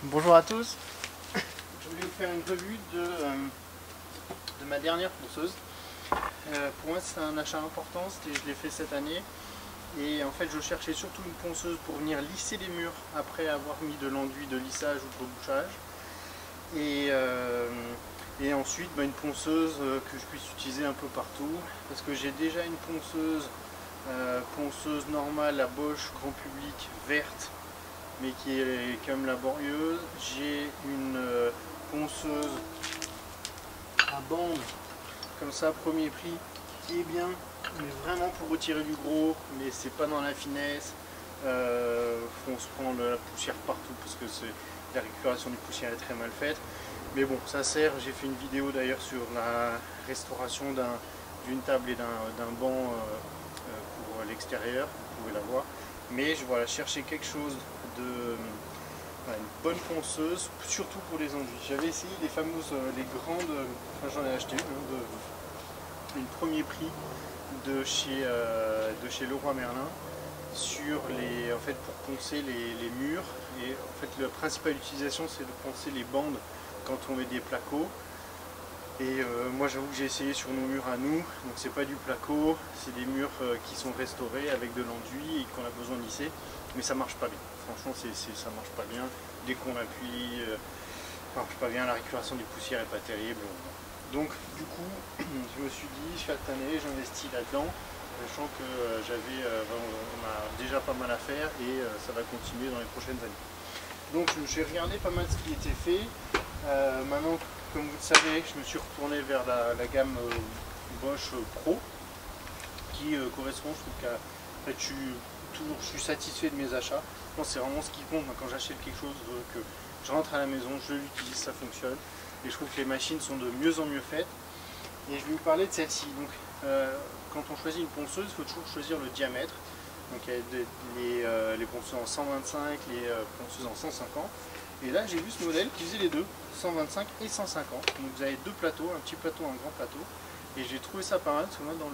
Bonjour à tous, je voulais vous faire une revue de ma dernière ponceuse. Pour moi c'est un achat important, je l'ai fait cette année et en fait je cherchais surtout une ponceuse pour venir lisser les murs après avoir mis de l'enduit de lissage ou de rebouchage et ensuite une ponceuse que je puisse utiliser un peu partout parce que j'ai déjà une ponceuse normale à Bosch grand public verte mais qui est quand même laborieuse. J'ai une ponceuse à bande comme ça premier prix qui est bien mais vraiment pour retirer du gros, mais c'est pas dans la finesse. On se prend la poussière partout parce que la récupération du poussière est très mal faite, mais bon ça sert. J'ai fait une vidéo d'ailleurs sur la restauration d'une table et d'un banc pour l'extérieur, vous pouvez la voir. Mais je vais chercher quelque chose une bonne ponceuse, surtout pour les enduits. J'avais essayé les fameuses, les grandes, enfin j'en ai acheté une premier prix de chez Leroy Merlin en fait pour poncer les murs. Et en fait la principale utilisation c'est de poncer les bandes quand on met des placos. Et moi j'avoue que j'ai essayé sur nos murs à nous, donc c'est pas du placo, c'est des murs qui sont restaurés avec de l'enduit et qu'on a besoin de lisser, mais ça marche pas bien. Franchement ça marche pas bien, dès qu'on appuie, ça marche pas bien, la récupération des poussières est pas terrible. Donc du coup je me suis dit cette année j'investis là-dedans, sachant que on a déjà pas mal à faire et ça va continuer dans les prochaines années. Donc j'ai regardé pas mal ce qui était fait. Maintenant, comme vous le savez, je me suis retourné vers la gamme Bosch Pro qui correspond. Je trouve qu'en fait, je suis satisfait de mes achats. Je pense que c'est vraiment ce qui compte quand j'achète quelque chose, que je rentre à la maison, je l'utilise, ça fonctionne. Et je trouve que les machines sont de mieux en mieux faites. Et je vais vous parler de celle-ci. Donc, quand on choisit une ponceuse, il faut toujours choisir le diamètre. Donc il y a les ponceuses en 125, les ponceuses en 150. Et là j'ai vu ce modèle qui faisait les deux, 125 et 150. Donc vous avez deux plateaux, un petit plateau, un grand plateau. Et j'ai trouvé ça pas mal, parce que moi dans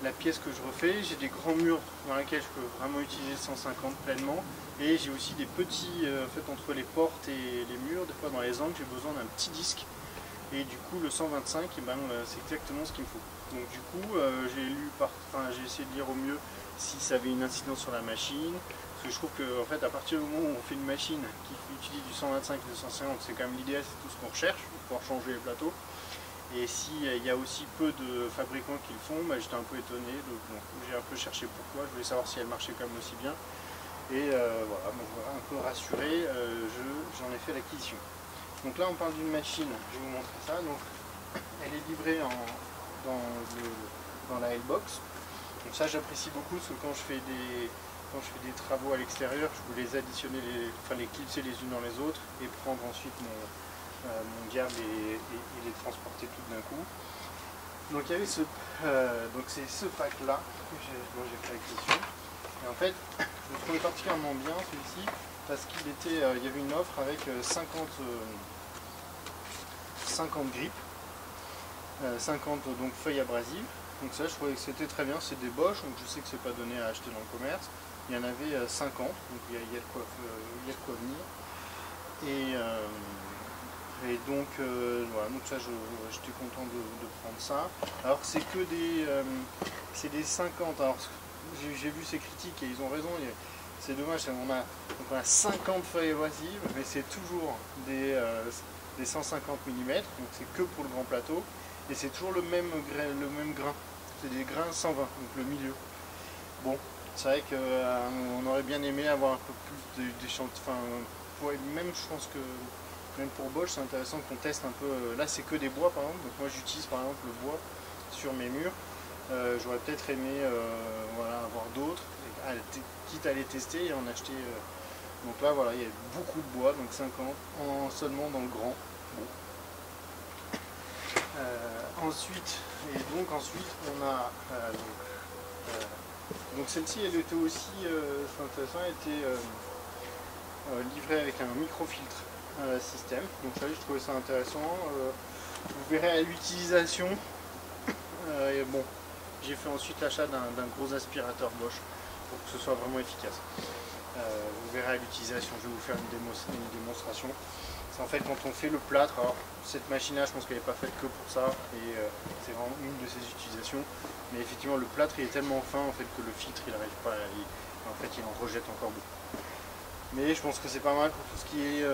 la pièce que je refais, j'ai des grands murs dans lesquels je peux vraiment utiliser 150 pleinement. Et j'ai aussi des petits, en fait entre les portes et les murs, des fois dans les angles, j'ai besoin d'un petit disque. Et du coup le 125, c'est exactement ce qu'il me faut. Donc du coup j'ai essayé de lire au mieux si ça avait une incidence sur la machine. Parce que je trouve que en fait, à partir du moment où on fait une machine qui utilise du 125 et du 150, c'est quand même l'idéal, c'est tout ce qu'on recherche pour pouvoir changer les plateaux. Et s'il y a aussi peu de fabricants qui le font, j'étais un peu étonné. Donc bon, j'ai un peu cherché pourquoi, je voulais savoir si elle marchait quand même aussi bien. Et voilà, un peu rassuré, j'en ai fait l'acquisition. Donc là on parle d'une machine, je vais vous montrer ça. Donc, elle est livrée dans la L-Box. Donc ça j'apprécie beaucoup parce que quand je fais des travaux à l'extérieur, je peux les additionner, les clipser les unes dans les autres et prendre ensuite mon diable et les transporter toutes d'un coup. Donc il y avait c'est ce pack là dont j'ai fait l'acquisition. Et en fait, je le trouvais particulièrement bien celui-ci parce il y avait une offre avec 50 grippes, 50 donc feuilles abrasives. Donc ça je trouvais que c'était très bien, c'est des Bosch, donc je sais que c'est pas donné à acheter dans le commerce. Il y en avait 50, donc il y a de quoi venir. Et donc voilà, donc ça j'étais content de prendre ça. Alors c'est que c'est des 50, alors j'ai vu ces critiques et ils ont raison, c'est dommage, on a 50 feuilles abrasives, mais c'est toujours des 150 mm, donc c'est que pour le grand plateau. Et c'est toujours le même grain, c'est des grains 120, donc le milieu. Bon, c'est vrai qu'on aurait bien aimé avoir un peu plus même je pense que même pour Bosch c'est intéressant qu'on teste un peu. Là c'est que des bois par exemple, donc moi j'utilise par exemple le bois sur mes murs. J'aurais peut-être aimé avoir d'autres, quitte à les tester et en acheter. Donc là voilà, il y a beaucoup de bois, donc 50 seulement dans le grand. Bon. Ensuite on a donc celle-ci elle était aussi intéressant, elle était livrée avec un microfiltre système, donc ça je trouvais ça intéressant. Vous verrez à l'utilisation. Bon, j'ai fait ensuite l'achat d'un gros aspirateur Bosch pour que ce soit vraiment efficace. Vous verrez à l'utilisation, je vais vous faire une démonstration. C'est en fait quand on fait le plâtre, alors cette machine là je pense qu'elle n'est pas faite que pour ça et c'est vraiment une de ses utilisations, mais effectivement le plâtre il est tellement fin en fait que le filtre il n'arrive pas, en fait il en rejette encore beaucoup. Mais je pense que c'est pas mal pour tout ce qui est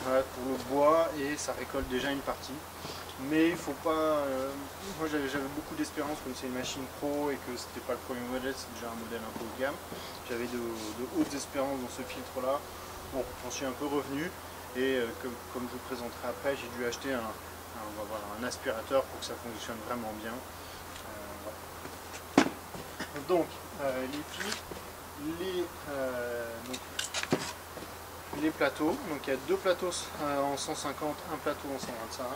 voilà, pour le bois et ça récolte déjà une partie. Mais il faut pas. Moi j'avais beaucoup d'espérance comme c'est une machine pro et que c'était pas le premier modèle, c'est déjà un modèle un peu haut de gamme. J'avais de hautes espérances dans ce filtre là. Bon, j'en suis un peu revenu et comme je vous présenterai après, j'ai dû acheter un aspirateur pour que ça fonctionne vraiment bien. Voilà. Donc les filtres, les plateaux, donc il y a deux plateaux en 150, un plateau en 125.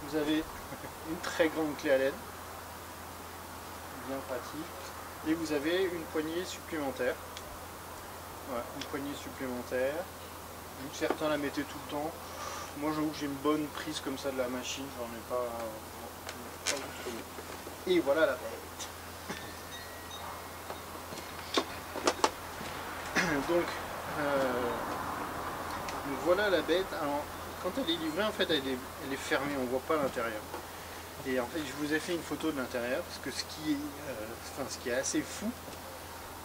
Vous avez une très grande clé à LED, bien pratique, et vous avez une poignée supplémentaire. Voilà, une poignée supplémentaire. Vu que certains la mettaient tout le temps, moi j'avoue que j'ai une bonne prise comme ça de la machine, j'en ai pas trop. Et voilà la bête. Donc voilà la bête. Alors, quand elle est livrée, en fait, elle est fermée, on ne voit pas l'intérieur. Et en fait, je vous ai fait une photo de l'intérieur, parce que ce qui est assez fou,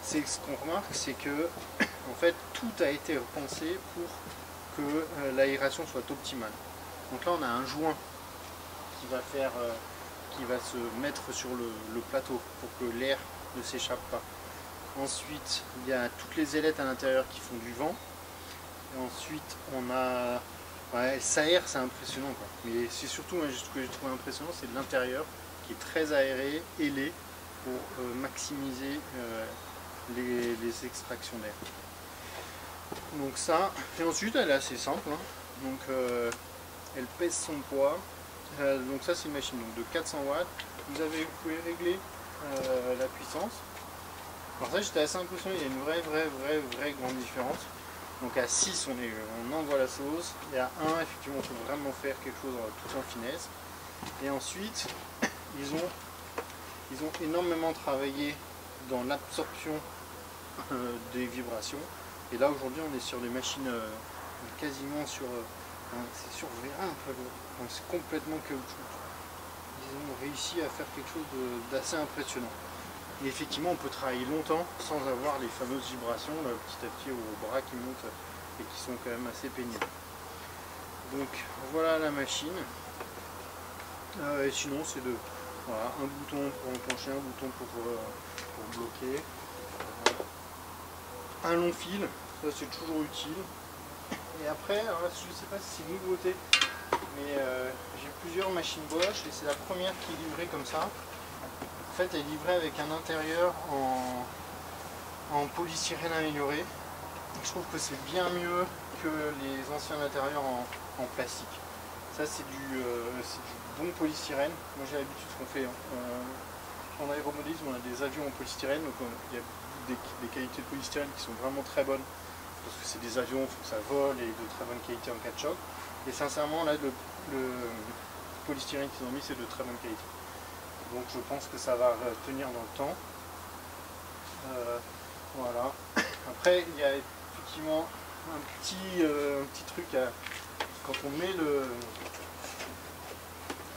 c'est ce qu'on remarque, c'est que en fait, tout a été repensé pour que l'aération soit optimale. Donc là, on a un joint qui va se mettre sur le plateau pour que l'air ne s'échappe pas. Ensuite, il y a toutes les ailettes à l'intérieur qui font du vent. Et ensuite, on a... Ouais, ça aère, c'est impressionnant, quoi. Mais c'est surtout, ce que j'ai trouvé impressionnant, c'est l'intérieur qui est très aéré, ailé, pour maximiser les extractions d'air. Donc ça, et ensuite, elle est assez simple. Hein. Donc, elle pèse son poids. Donc ça, c'est une machine donc, de 400 watts. Vous pouvez régler la puissance. Alors ça, j'étais assez impressionné, il y a une vraie grande différence. Donc à 6, on envoie la sauce, et à 1, effectivement, on peut vraiment faire quelque chose tout en finesse. Et ensuite, ils ont énormément travaillé dans l'absorption des vibrations. Et là, aujourd'hui, on est sur des machines quasiment c'est sur vérin, donc c'est complètement caoutchouc. Ils ont réussi à faire quelque chose d'assez impressionnant. Et effectivement, on peut travailler longtemps sans avoir les fameuses vibrations petit à petit au bras qui montent et qui sont quand même assez pénibles. Donc voilà la machine. Et sinon, c'est voilà, un bouton pour enclencher, un bouton pour bloquer. Un long fil, ça c'est toujours utile. Et après, alors là, je ne sais pas si c'est une nouveauté, mais j'ai plusieurs machines Bosch et c'est la première qui est livrée comme ça. En fait, elle est livrée avec un intérieur en polystyrène amélioré. Je trouve que c'est bien mieux que les anciens intérieurs en plastique. Ça, c'est du bon polystyrène. Moi, j'ai l'habitude qu'on fait en aéromodélisme, on a des avions en polystyrène, donc il y a des qualités de polystyrène qui sont vraiment très bonnes, parce que c'est des avions, il faut que ça vole et de très bonne qualité en cas de choc. Et sincèrement, là, le polystyrène qu'ils ont mis, c'est de très bonne qualité. Donc je pense que ça va tenir dans le temps. Voilà. Après, il y a effectivement un petit truc quand on met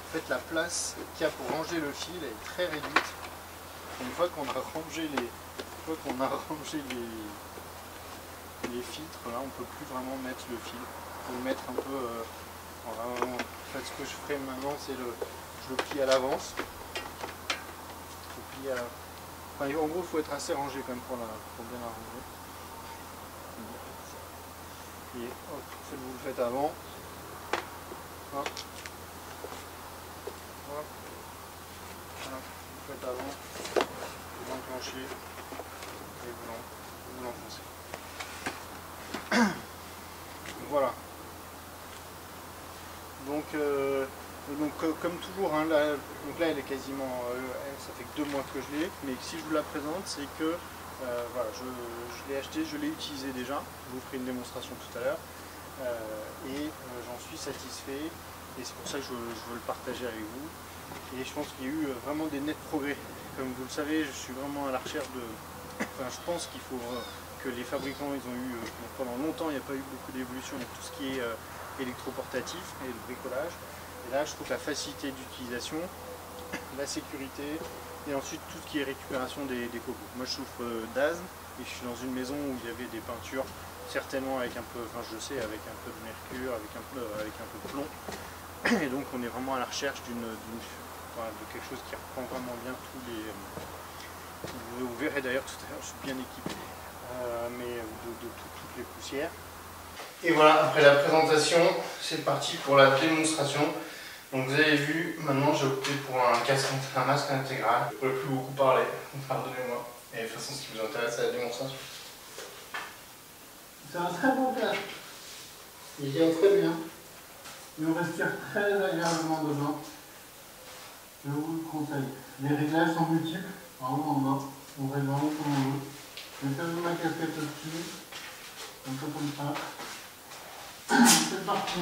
en fait, la place qu'il y a pour ranger le fil est très réduite. Et une fois qu'on a rangé les filtres, là on peut plus vraiment mettre le fil. Il faut le mettre un peu. Voilà, en fait, ce que je ferai maintenant, c'est je le plie à l'avance. Enfin, en gros, il faut être assez rangé quand même pour bien la ranger. Et hop, vous le faites avant. Hop. Hop. Voilà, vous le faites avant. Vous l'enclenchez et vous l'enfoncez. Voilà. Donc comme toujours, hein, là elle est quasiment, ça fait que 2 mois que je l'ai, mais si je vous la présente, c'est que voilà, je l'ai acheté, je l'ai utilisé déjà, je vous ferai une démonstration tout à l'heure, et j'en suis satisfait, et c'est pour ça que je veux le partager avec vous, et je pense qu'il y a eu vraiment des nets progrès. Comme vous le savez, je suis vraiment à la recherche enfin, je pense qu'il faut que les fabricants, ils ont eu, pendant longtemps, il n'y a pas eu beaucoup d'évolution dans tout ce qui est électroportatif et le bricolage. Et là, je trouve la facilité d'utilisation, la sécurité et ensuite tout ce qui est récupération des copeaux. Moi, je souffre d'asthme et je suis dans une maison où il y avait des peintures, certainement avec un peu, enfin je sais, avec un peu de mercure, avec un peu de plomb. Et donc, on est vraiment à la recherche de quelque chose qui reprend vraiment bien tous les... Vous verrez d'ailleurs tout à l'heure, je suis bien équipé, mais de toutes les poussières. Et voilà, après la présentation, c'est parti pour la démonstration. Donc vous avez vu, maintenant j'ai opté pour un masque intégral. Je ne pourrais plus beaucoup parler, pardonnez-moi. Et de toute façon, ce qui vous intéresse, c'est la démonstration. C'est un très bon casque. Il tient très bien. Et on respire très agréablement dedans. Je vous le conseille. Les réglages sont multiples, en haut, en bas. On règle vraiment comme on veut. Je vais faire ma casquette au-dessus. Un peu comme ça. C'est parti.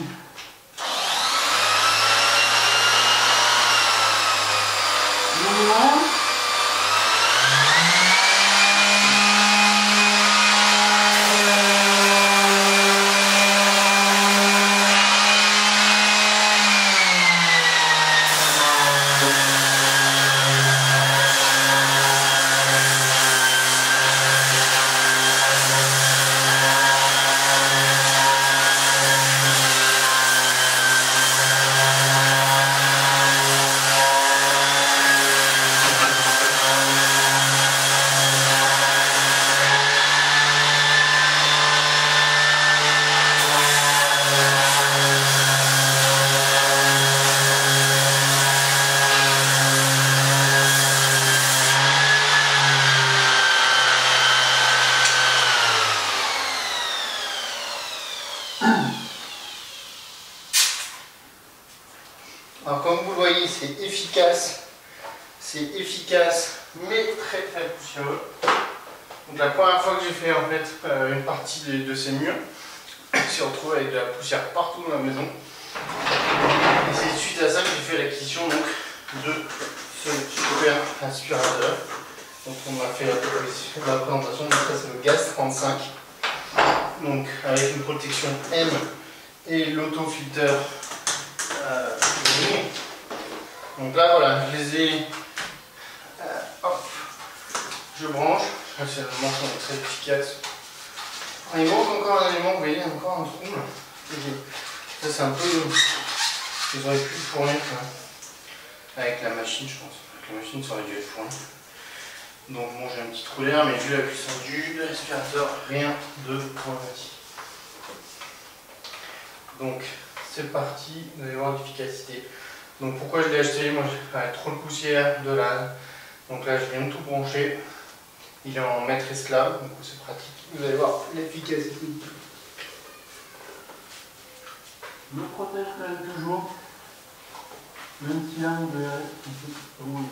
Alors comme vous le voyez, c'est efficace, mais très très poussiéreux. Donc la première fois que j'ai fait en fait une partie de ces murs, je me suis retrouvé avec de la poussière partout dans la maison. Et c'est suite à ça que j'ai fait l'acquisition de ce super aspirateur. Donc on m'a fait la présentation, donc ça c'est le Gaz 35. Donc avec une protection M et l'autofilter. Donc là voilà, je les ai, hop, je branche, ces éléments sont très efficaces. Il manque encore un élément, vous voyez, encore un trou là. Ça c'est un peu, ils auraient pu le fournir avec la machine je pense, avec la machine ça aurait dû être fourni. Donc bon j'ai un petit trou d'air, mais vu la puissance de l'aspirateur, rien de problématique. Donc c'est parti, vous allez voir l'efficacité. Donc pourquoi je l'ai acheté? Moi j'ai trop de poussière, de l'âne. Donc là je viens de tout brancher. Il est en mètre esclave, donc c'est pratique. Vous allez voir l'efficacité. Me protège quand même toujours. Même si là on verrait comment